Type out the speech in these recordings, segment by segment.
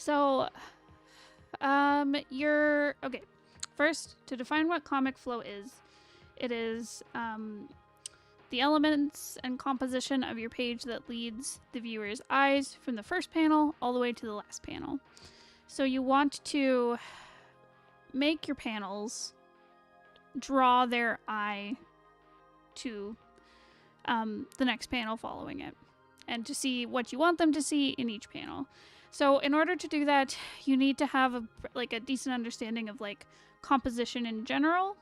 So, you're okay. First, to define what comic flow is, it is the elements and composition of your page that leads the viewer's eyes from the first panel all the way to the last panel. So you want to make your panels draw their eye to the next panel following it, and to see what you want them to see in each panel. So in order to do that, you need to have a decent understanding of like composition in general,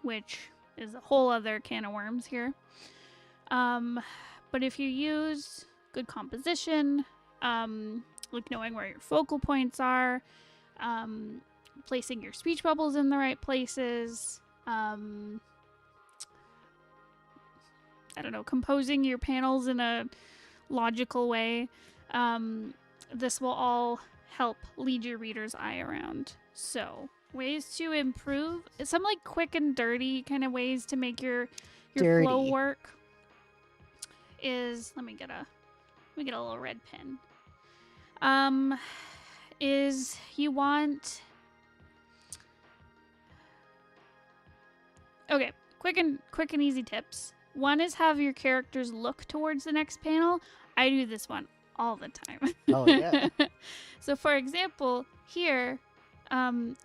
which is a whole other can of worms here. But if you use good composition, like knowing where your focal points are, placing your speech bubbles in the right places, I don't know, composing your panels in a logical way, this will all help lead your reader's eye around. So, ways to improve, some like quick and dirty kind of ways to make your flow work is, let me get a little red pen. Is you want, okay, quick and easy tips. One is have your characters look towards the next panel. I do this one all the time. Oh, yeah. So, for example, here,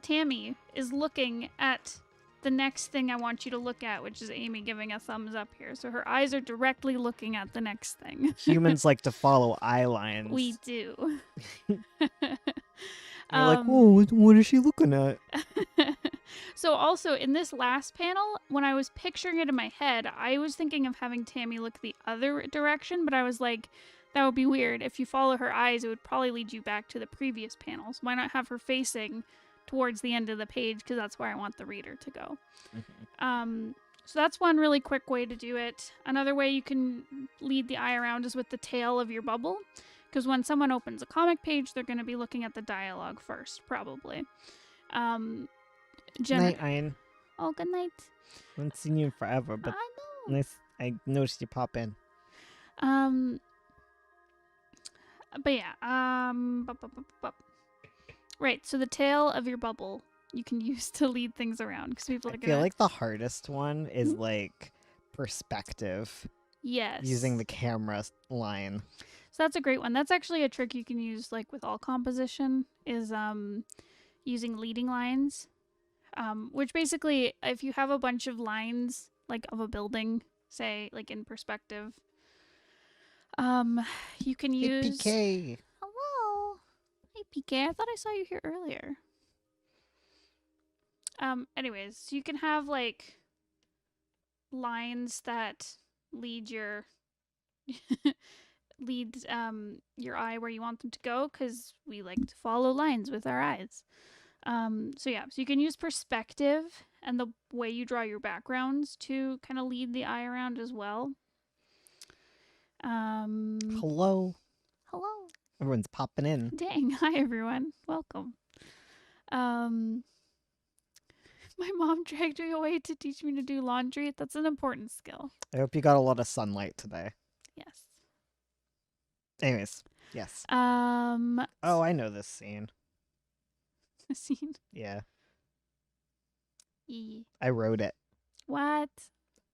Tammy is looking at the next thing I want you to look at, which is Amy giving a thumbs up here. So her eyes are directly looking at the next thing. Humans like to follow eye lines. We do. You're like, whoa, what is she looking at? So also in this last panel, when I was picturing it in my head, I was thinking of having Tammy look the other direction, but I was like, that would be weird. If you follow her eyes, it would probably lead you back to the previous panels. Why not have her facing towards the end of the page, because that's where I want the reader to go. Mm-hmm. So that's one really quick way to do it. Another way you can lead the eye around is with the tail of your bubble, because when someone opens a comic page, they're going to be looking at the dialogue first, probably. Night, Ian. Oh, good night. I haven't seen you in forever, but I know. nice. I noticed you pop in. But yeah, right, so the tail of your bubble you can use to lead things around, because people are I feel like the hardest one is like perspective. Yes. Using the camera line. So that's a great one. That's actually a trick you can use like with all composition, is using leading lines. Which basically, if you have a bunch of lines like of a building, say like in perspective, you can use. Hey, PK. Hello. Hey, PK. I thought I saw you here earlier. Anyways, so you can have like lines that lead your your eye where you want them to go, because we like to follow lines with our eyes. So you can use perspective and the way you draw your backgrounds to kind of lead the eye around as well. Hello. Everyone's popping in. Dang. Hi, everyone. Welcome. My mom dragged me away to teach me to do laundry. That's an important skill. I hope you got a lot of sunlight today. Yes. Anyways, yes. Oh, I know this scene. The scene? Yeah. E. I wrote it. What?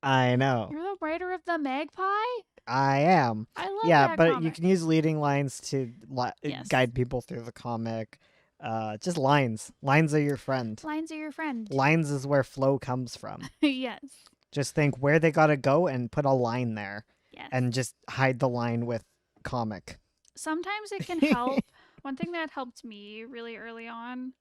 I know. You're the writer of The Magpie? I am. I love that but comic. you can use leading lines to guide people through the comic. Just lines. Lines are your friend. Lines are your friend. Lines is where flow comes from. Yes. Just think where they gotta go and put a line there. Yes. And just hide the line with comic. Sometimes it can help. One thing that helped me really early on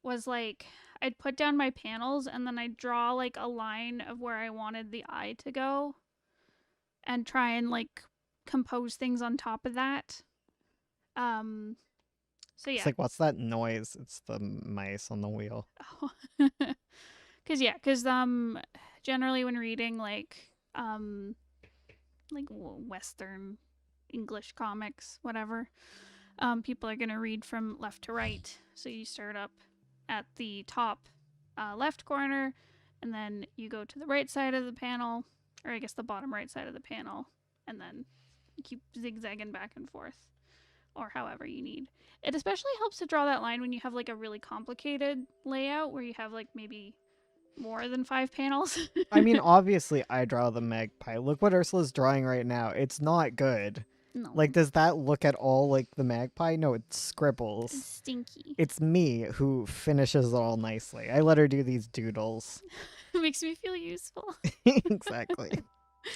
was like I'd put down my panels and then I'd draw like a line of where I wanted the eye to go and try and like compose things on top of that. So yeah. It's like, what's that noise? It's the mice on the wheel. Oh. Cause generally when reading like Western English comics, whatever, people are gonna read from left to right. So you start up at the top left corner, and then you go to the right side of the panel, or I guess the bottom right side of the panel, and then you keep zigzagging back and forth. or however you need. It especially helps to draw that line when you have like a really complicated layout where you have like maybe more than 5 panels. I mean, obviously, I draw the magpie. Look what Ursula's drawing right now. It's not good. No. Like, does that look at all like the magpie? No, it It's scribbles. stinky. It's me who finishes it all nicely. I let her do these doodles. It makes me feel useful. Exactly.